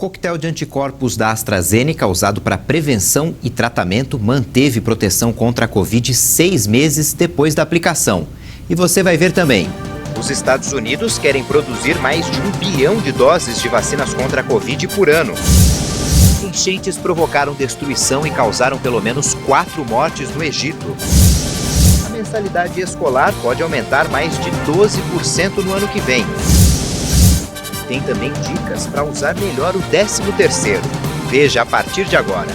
coquetel de anticorpos da AstraZeneca, usado para prevenção e tratamento, manteve proteção contra a Covid 6 meses depois da aplicação. E você vai ver também. Os Estados Unidos querem produzir mais de 1 bilhão de doses de vacinas contra a Covid por ano. Enchentes provocaram destruição e causaram pelo menos 4 mortes no Egito. A mensalidade escolar pode aumentar mais de 12% no ano que vem. Tem também dicas para usar melhor o 13º. Veja a partir de agora.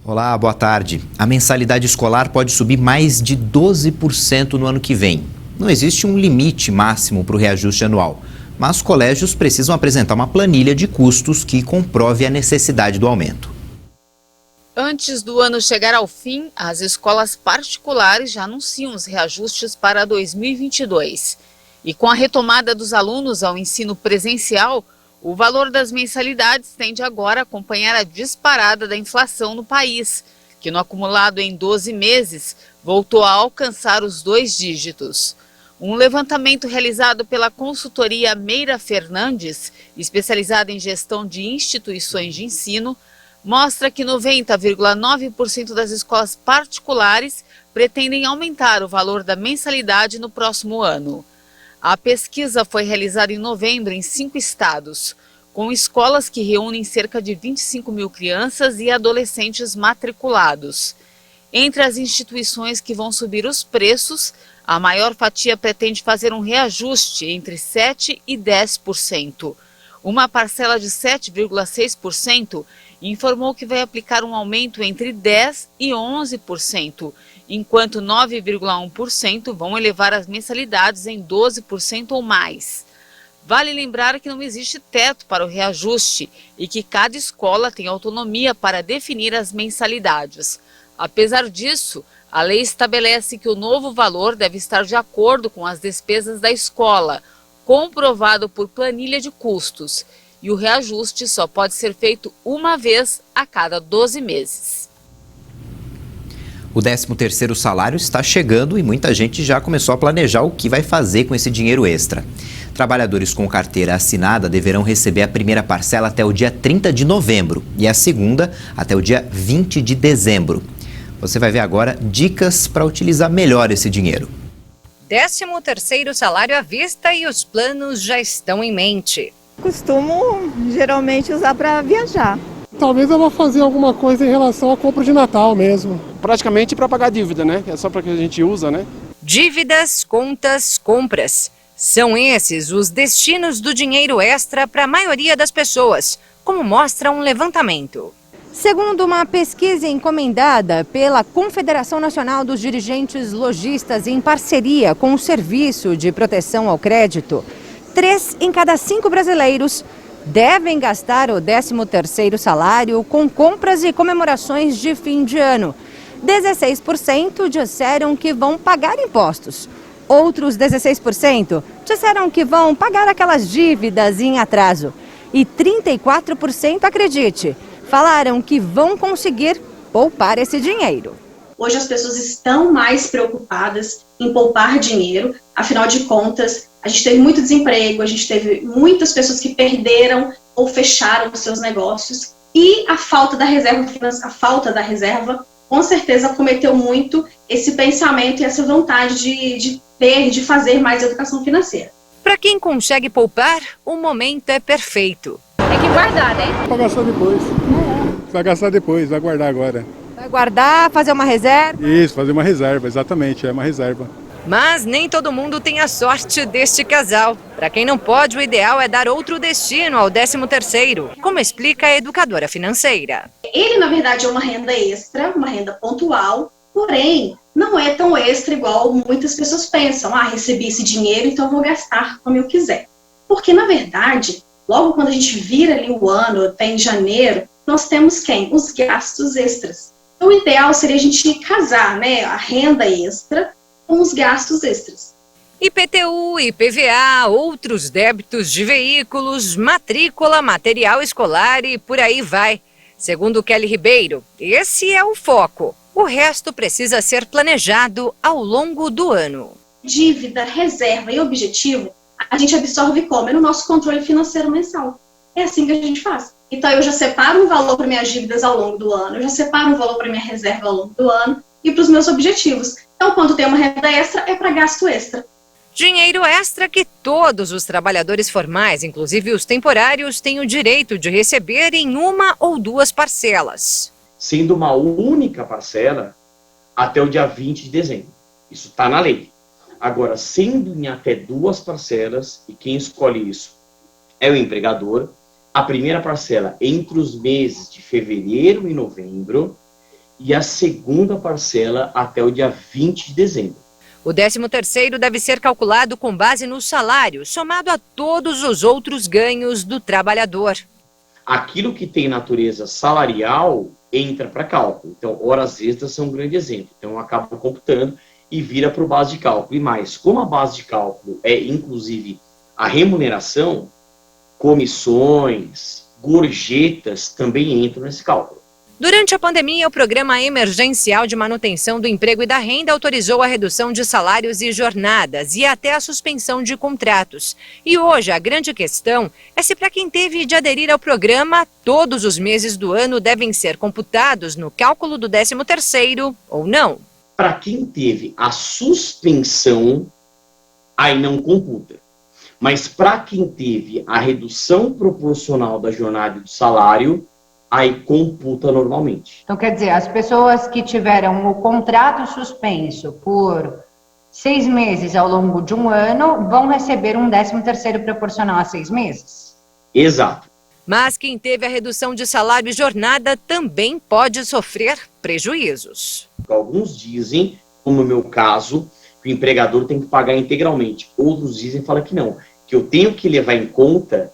Olá, boa tarde. A mensalidade escolar pode subir mais de 12% no ano que vem. Não existe um limite máximo para o reajuste anual, mas os colégios precisam apresentar uma planilha de custos que comprove a necessidade do aumento. Antes do ano chegar ao fim, as escolas particulares já anunciam os reajustes para 2022. E com a retomada dos alunos ao ensino presencial, o valor das mensalidades tende agora a acompanhar a disparada da inflação no país, que no acumulado em 12 meses voltou a alcançar os 2 dígitos. Um levantamento realizado pela consultoria Meira Fernandes, especializada em gestão de instituições de ensino, mostra que 90,9% das escolas particulares pretendem aumentar o valor da mensalidade no próximo ano. A pesquisa foi realizada em novembro em 5 estados, com escolas que reúnem cerca de 25 mil crianças e adolescentes matriculados. Entre as instituições que vão subir os preços, a maior fatia pretende fazer um reajuste entre 7% e 10%. Uma parcela de 7,6% informou que vai aplicar um aumento entre 10% e 11%, enquanto 9,1% vão elevar as mensalidades em 12% ou mais. Vale lembrar que não existe teto para o reajuste e que cada escola tem autonomia para definir as mensalidades. Apesar disso, a lei estabelece que o novo valor deve estar de acordo com as despesas da escola, comprovado por planilha de custos, e o reajuste só pode ser feito uma vez a cada 12 meses. O 13º salário está chegando e muita gente já começou a planejar o que vai fazer com esse dinheiro extra. Trabalhadores com carteira assinada deverão receber a primeira parcela até o dia 30 de novembro e a segunda até o dia 20 de dezembro. Você vai ver agora dicas para utilizar melhor esse dinheiro. 13º salário à vista e os planos já estão em mente. Costumo geralmente usar para viajar. Talvez eu vá fazer alguma coisa em relação à compra de Natal mesmo. Praticamente para pagar dívida, né? É só para que a gente usa, né? Dívidas, contas, compras. São esses os destinos do dinheiro extra para a maioria das pessoas, como mostra um levantamento. Segundo uma pesquisa encomendada pela Confederação Nacional dos Dirigentes Lojistas em parceria com o Serviço de Proteção ao Crédito, 3 em cada 5 brasileiros devem gastar o 13º salário com compras e comemorações de fim de ano. 16% disseram que vão pagar impostos. Outros 16% disseram que vão pagar aquelas dívidas em atraso. E 34%, acredite, falaram que vão conseguir poupar esse dinheiro. Hoje as pessoas estão mais preocupadas em poupar dinheiro, afinal de contas, a gente teve muito desemprego, a gente teve muitas pessoas que perderam ou fecharam os seus negócios e a falta da reserva, com certeza acometeu muito esse pensamento e essa vontade de fazer mais educação financeira. Para quem consegue poupar, o momento é perfeito. Tem que guardar, né? Vai gastar depois. Vai gastar depois, vai guardar agora. Vai guardar, fazer uma reserva? Isso, fazer uma reserva, exatamente, é uma reserva. Mas nem todo mundo tem a sorte deste casal. Para quem não pode, o ideal é dar outro destino ao 13º, como explica a educadora financeira. Ele, na verdade, é uma renda extra, uma renda pontual, porém, não é tão extra igual muitas pessoas pensam. Recebi esse dinheiro, então vou gastar como eu quiser. Porque, na verdade, logo quando a gente vira ali o ano, até em janeiro, nós temos quem? Os gastos extras. Então, o ideal seria a gente casar, né, a renda extra com os gastos extras. IPTU, IPVA, outros débitos de veículos, matrícula, material escolar e por aí vai. Segundo Kelly Ribeiro, esse é o foco. O resto precisa ser planejado ao longo do ano. Dívida, reserva e objetivo, a gente absorve como? É no nosso controle financeiro mensal. É assim que a gente faz. Então, eu já separo um valor para minhas dívidas ao longo do ano, eu já separo um valor para minha reserva ao longo do ano e para os meus objetivos. Então, quando tem uma renda extra, é para gasto extra. Dinheiro extra que todos os trabalhadores formais, inclusive os temporários, têm o direito de receber em uma ou duas parcelas. Sendo uma única parcela até o dia 20 de dezembro. Isso está na lei. Agora, sendo em até duas parcelas, e quem escolhe isso é o empregador, a primeira parcela entre os meses de fevereiro e novembro, e a segunda parcela até o dia 20 de dezembro. O 13º deve ser calculado com base no salário, somado a todos os outros ganhos do trabalhador. Aquilo que tem natureza salarial entra para cálculo. Então, horas extras são um grande exemplo. Então, eu acabo computando e vira para o base de cálculo. E mais, como a base de cálculo é, inclusive, a remuneração, comissões, gorjetas também entram nesse cálculo. Durante a pandemia, o Programa Emergencial de Manutenção do Emprego e da Renda autorizou a redução de salários e jornadas e até a suspensão de contratos. E hoje a grande questão é se para quem teve de aderir ao programa, todos os meses do ano devem ser computados no cálculo do 13º ou não. Para quem teve a suspensão, aí não computa. Mas para quem teve a redução proporcional da jornada e do salário, aí computa normalmente. Então, quer dizer, as pessoas que tiveram o contrato suspenso por 6 meses ao longo de um ano vão receber um 13º proporcional a 6 meses? Exato. Mas quem teve a redução de salário e jornada também pode sofrer prejuízos. Alguns dizem, como no meu caso, que o empregador tem que pagar integralmente. Outros dizem que não, que eu tenho que levar em conta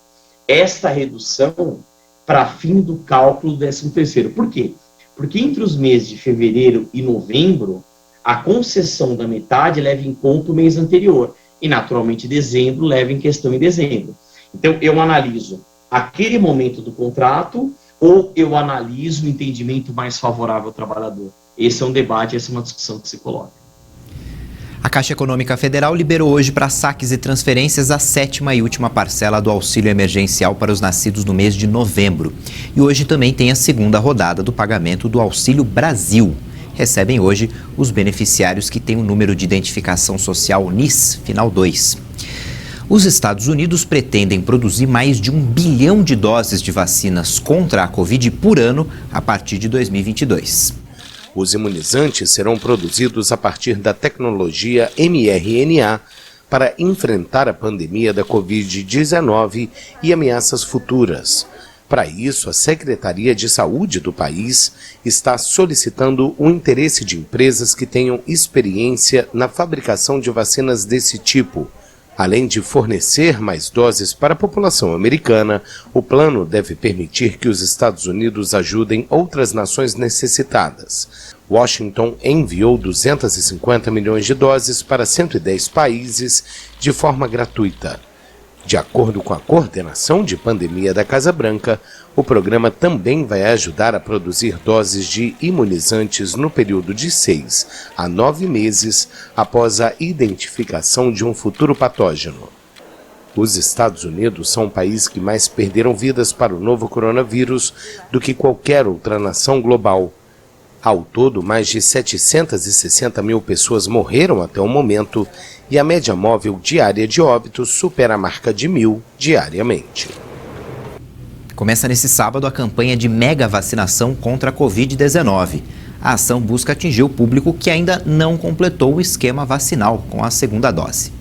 esta redução para fim do cálculo do 13º. Por quê? Porque entre os meses de fevereiro e novembro, a concessão da metade leva em conta o mês anterior. E, naturalmente, dezembro leva em questão em dezembro. Então, eu analiso aquele momento do contrato ou eu analiso o entendimento mais favorável ao trabalhador. Esse é um debate, essa é uma discussão que se coloca. A Caixa Econômica Federal liberou hoje para saques e transferências a 7ª e última parcela do auxílio emergencial para os nascidos no mês de novembro. E hoje também tem a segunda rodada do pagamento do Auxílio Brasil. Recebem hoje os beneficiários que têm o número de identificação social NIS, final 2. Os Estados Unidos pretendem produzir mais de 1 bilhão de doses de vacinas contra a Covid por ano a partir de 2022. Os imunizantes serão produzidos a partir da tecnologia mRNA para enfrentar a pandemia da Covid-19 e ameaças futuras. Para isso, a Secretaria de Saúde do país está solicitando o interesse de empresas que tenham experiência na fabricação de vacinas desse tipo. Além de fornecer mais doses para a população americana, o plano deve permitir que os Estados Unidos ajudem outras nações necessitadas. Washington enviou 250 milhões de doses para 110 países de forma gratuita. De acordo com a coordenação de pandemia da Casa Branca, o programa também vai ajudar a produzir doses de imunizantes no período de 6 a 9 meses após a identificação de um futuro patógeno. Os Estados Unidos são o país que mais perderam vidas para o novo coronavírus do que qualquer outra nação global. Ao todo, mais de 760 mil pessoas morreram até o momento e a média móvel diária de óbitos supera a marca de 1.000 diariamente. Começa nesse sábado a campanha de mega vacinação contra a Covid-19. A ação busca atingir o público que ainda não completou o esquema vacinal com a segunda dose.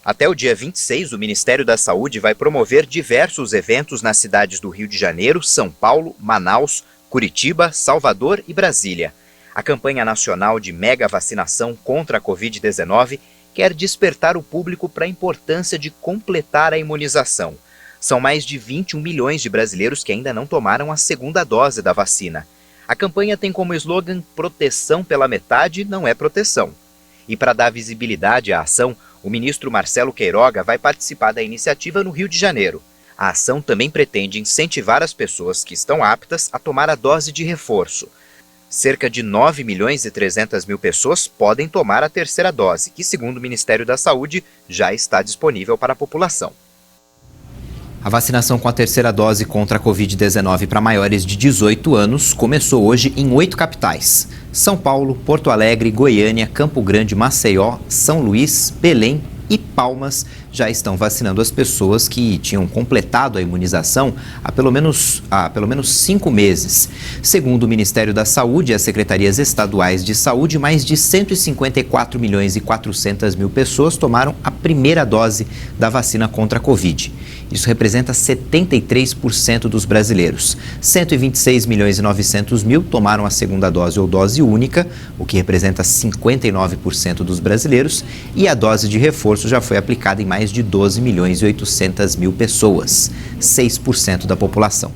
Até o dia 26, o Ministério da Saúde vai promover diversos eventos nas cidades do Rio de Janeiro, São Paulo, Manaus, Curitiba, Salvador e Brasília. A campanha nacional de mega vacinação contra a Covid-19 quer despertar o público para a importância de completar a imunização. São mais de 21 milhões de brasileiros que ainda não tomaram a segunda dose da vacina. A campanha tem como slogan "Proteção pela metade não é proteção". E para dar visibilidade à ação, o ministro Marcelo Queiroga vai participar da iniciativa no Rio de Janeiro. A ação também pretende incentivar as pessoas que estão aptas a tomar a dose de reforço. cerca de 9.300.000 pessoas podem tomar a terceira dose, que, segundo o Ministério da Saúde, já está disponível para a população. A vacinação com a terceira dose contra a Covid-19 para maiores de 18 anos começou hoje em 8 capitais: São Paulo, Porto Alegre, Goiânia, Campo Grande, Maceió, São Luís, Belém e Palmas. Já estão vacinando as pessoas que tinham completado a imunização há pelo menos 5 meses. Segundo o Ministério da Saúde e as secretarias estaduais de saúde, mais de 154.400.000 pessoas tomaram a primeira dose da vacina contra a Covid. Isso representa 73% dos brasileiros. 126.900.000 tomaram a segunda dose ou dose única, o que representa 59% dos brasileiros, e a dose de reforço já foi aplicada em mais de 12.800.000 pessoas, 6% da população.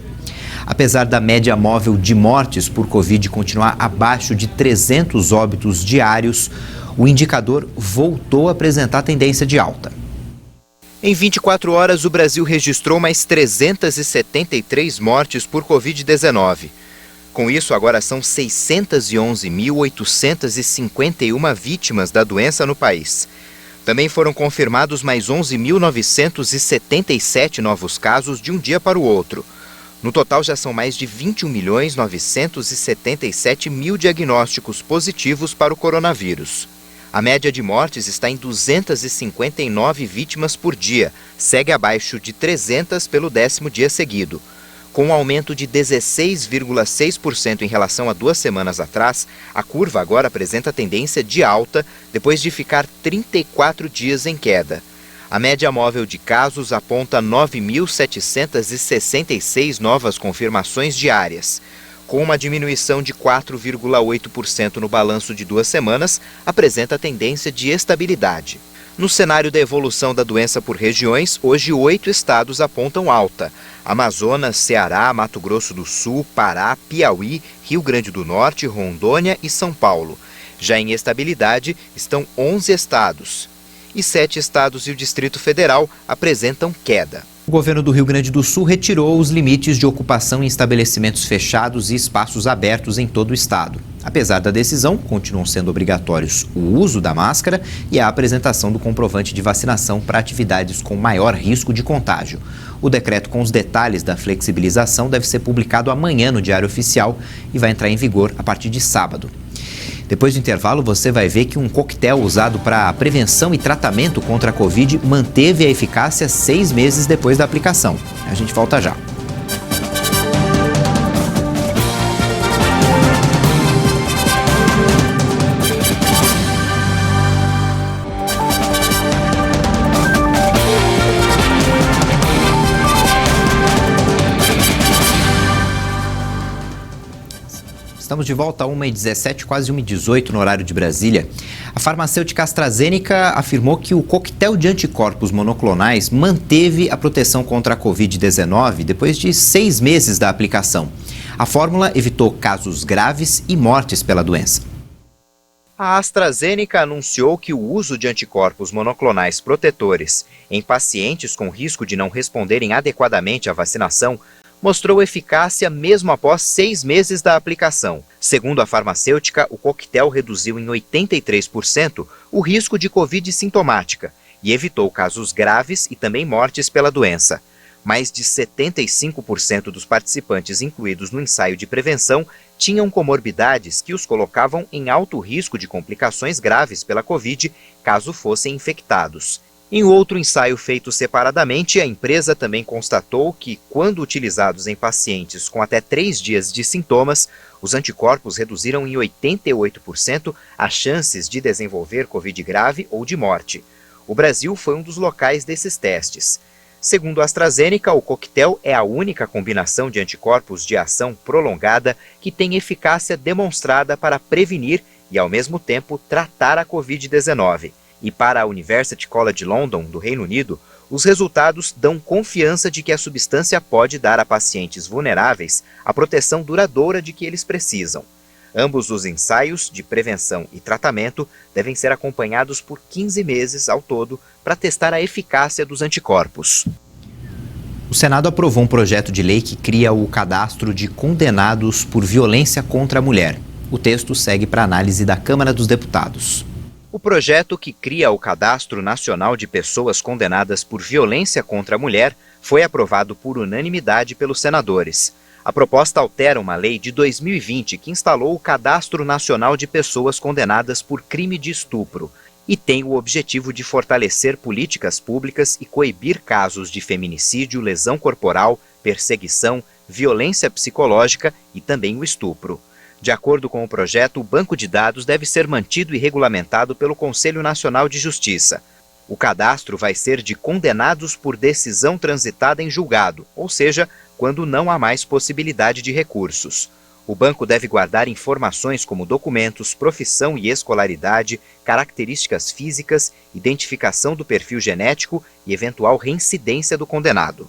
Apesar da média móvel de mortes por Covid continuar abaixo de 300 óbitos diários, o indicador voltou a apresentar tendência de alta. Em 24 horas, o Brasil registrou mais 373 mortes por Covid-19. Com isso, agora são 611.851 vítimas da doença no país. Também foram confirmados mais 11.977 novos casos de um dia para o outro. No total, já são mais de 21.977.000 diagnósticos positivos para o coronavírus. A média de mortes está em 259 vítimas por dia, segue abaixo de 300 pelo 10º dia seguido. Com um aumento de 16,6% em relação a 2 semanas atrás, a curva agora apresenta tendência de alta depois de ficar 34 dias em queda. A média móvel de casos aponta 9.766 novas confirmações diárias. Com uma diminuição de 4,8% no balanço de 2 semanas, apresenta tendência de estabilidade. No cenário da evolução da doença por regiões, hoje 8 estados apontam alta: Amazonas, Ceará, Mato Grosso do Sul, Pará, Piauí, Rio Grande do Norte, Rondônia e São Paulo. Já em estabilidade estão 11 estados. E 7 estados e o Distrito Federal apresentam queda. O governo do Rio Grande do Sul retirou os limites de ocupação em estabelecimentos fechados e espaços abertos em todo o estado. Apesar da decisão, continuam sendo obrigatórios o uso da máscara e a apresentação do comprovante de vacinação para atividades com maior risco de contágio. O decreto com os detalhes da flexibilização deve ser publicado amanhã no Diário Oficial e vai entrar em vigor a partir de sábado. Depois do intervalo, você vai ver que um coquetel usado para prevenção e tratamento contra a Covid manteve a eficácia 6 meses depois da aplicação. A gente volta já. Estamos de volta a 1h17, quase 1h18 no horário de Brasília. A farmacêutica AstraZeneca afirmou que o coquetel de anticorpos monoclonais manteve a proteção contra a Covid-19 depois de 6 meses da aplicação. A fórmula evitou casos graves e mortes pela doença. A AstraZeneca anunciou que o uso de anticorpos monoclonais protetores em pacientes com risco de não responderem adequadamente à vacinação mostrou eficácia mesmo após 6 meses da aplicação. Segundo a farmacêutica, o coquetel reduziu em 83% o risco de Covid sintomática e evitou casos graves e também mortes pela doença. Mais de 75% dos participantes incluídos no ensaio de prevenção tinham comorbidades que os colocavam em alto risco de complicações graves pela Covid caso fossem infectados. Em outro ensaio feito separadamente, a empresa também constatou que, quando utilizados em pacientes com até 3 dias de sintomas, os anticorpos reduziram em 88% as chances de desenvolver Covid grave ou de morte. O Brasil foi um dos locais desses testes. Segundo a AstraZeneca, o coquetel é a única combinação de anticorpos de ação prolongada que tem eficácia demonstrada para prevenir e, ao mesmo tempo, tratar a Covid-19. E para a University College London, do Reino Unido, os resultados dão confiança de que a substância pode dar a pacientes vulneráveis a proteção duradoura de que eles precisam. Ambos os ensaios de prevenção e tratamento devem ser acompanhados por 15 meses ao todo para testar a eficácia dos anticorpos. O Senado aprovou um projeto de lei que cria o cadastro de condenados por violência contra a mulher. O texto segue para análise da Câmara dos Deputados. O projeto que cria o Cadastro Nacional de Pessoas Condenadas por Violência contra a Mulher foi aprovado por unanimidade pelos senadores. A proposta altera uma lei de 2020 que instalou o Cadastro Nacional de Pessoas Condenadas por Crime de Estupro e tem o objetivo de fortalecer políticas públicas e coibir casos de feminicídio, lesão corporal, perseguição, violência psicológica e também o estupro. De acordo com o projeto, o banco de dados deve ser mantido e regulamentado pelo Conselho Nacional de Justiça. O cadastro vai ser de condenados por decisão transitada em julgado, ou seja, quando não há mais possibilidade de recursos. O banco deve guardar informações como documentos, profissão e escolaridade, características físicas, identificação do perfil genético e eventual reincidência do condenado.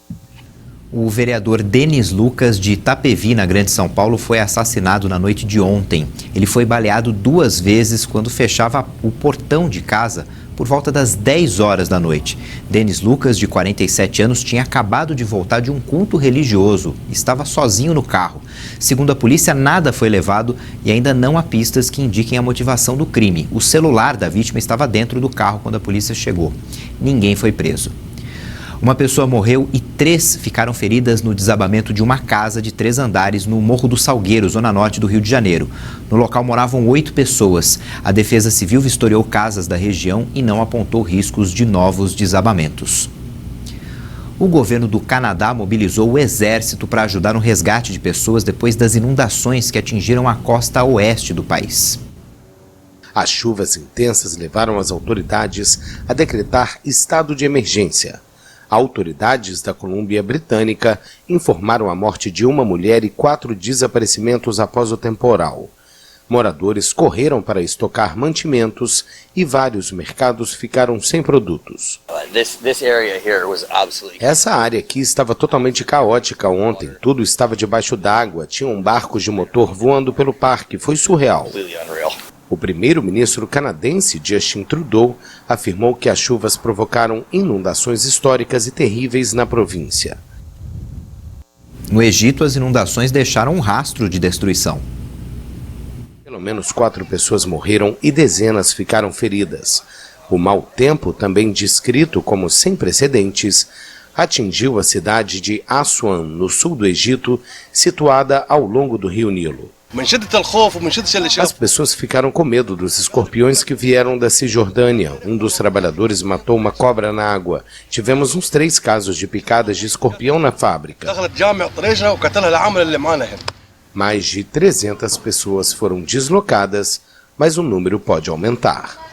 O vereador Denis Lucas, de Itapevi, na Grande São Paulo, foi assassinado na noite de ontem. Ele foi baleado 2 vezes quando fechava o portão de casa por volta das 10 horas da noite. Denis Lucas, de 47 anos, tinha acabado de voltar de um culto religioso. Estava sozinho no carro. Segundo a polícia, nada foi levado e ainda não há pistas que indiquem a motivação do crime. O celular da vítima estava dentro do carro quando a polícia chegou. Ninguém foi preso. Uma pessoa morreu e 3 ficaram feridas no desabamento de uma casa de 3 andares no Morro do Salgueiro, zona norte do Rio de Janeiro. No local moravam 8 pessoas. A Defesa Civil vistoriou casas da região e não apontou riscos de novos desabamentos. O governo do Canadá mobilizou o exército para ajudar no resgate de pessoas depois das inundações que atingiram a costa oeste do país. As chuvas intensas levaram as autoridades a decretar estado de emergência. Autoridades da Colômbia Britânica informaram a morte de uma mulher e 4 desaparecimentos após o temporal. Moradores correram para estocar mantimentos e vários mercados ficaram sem produtos. Essa área aqui estava totalmente caótica ontem. Tudo estava debaixo d'água, tinham barcos de motor voando pelo parque. Foi surreal. O primeiro-ministro canadense Justin Trudeau afirmou que as chuvas provocaram inundações históricas e terríveis na província. No Egito, as inundações deixaram um rastro de destruição. Pelo menos 4 pessoas morreram e dezenas ficaram feridas. O mau tempo, também descrito como sem precedentes, atingiu a cidade de Aswan, no sul do Egito, situada ao longo do rio Nilo. As pessoas ficaram com medo dos escorpiões que vieram da Cisjordânia. Um dos trabalhadores matou uma cobra na água. Tivemos uns 3 casos de picadas de escorpião na fábrica. Mais de 300 pessoas foram deslocadas, mas o número pode aumentar.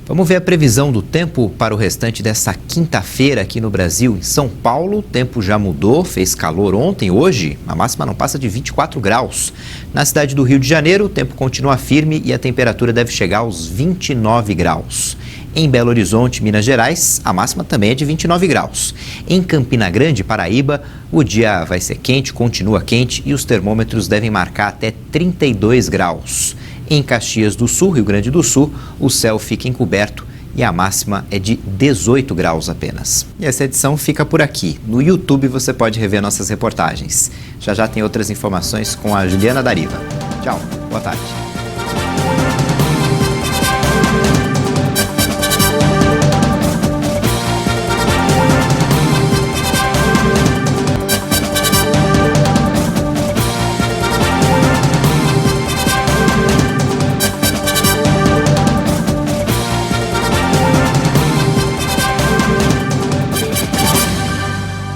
Vamos ver a previsão do tempo para o restante dessa quinta-feira aqui no Brasil. Em São Paulo, o tempo já mudou, fez calor ontem, hoje a máxima não passa de 24 graus. Na cidade do Rio de Janeiro, o tempo continua firme e a temperatura deve chegar aos 29 graus. Em Belo Horizonte, Minas Gerais, a máxima também é de 29 graus. Em Campina Grande, Paraíba, o dia vai ser quente, continua quente e os termômetros devem marcar até 32 graus. Em Caxias do Sul, Rio Grande do Sul, o céu fica encoberto e a máxima é de 18 graus apenas. E essa edição fica por aqui. No YouTube você pode rever nossas reportagens. Já já tem outras informações com a Juliana Dariva. Tchau, boa tarde.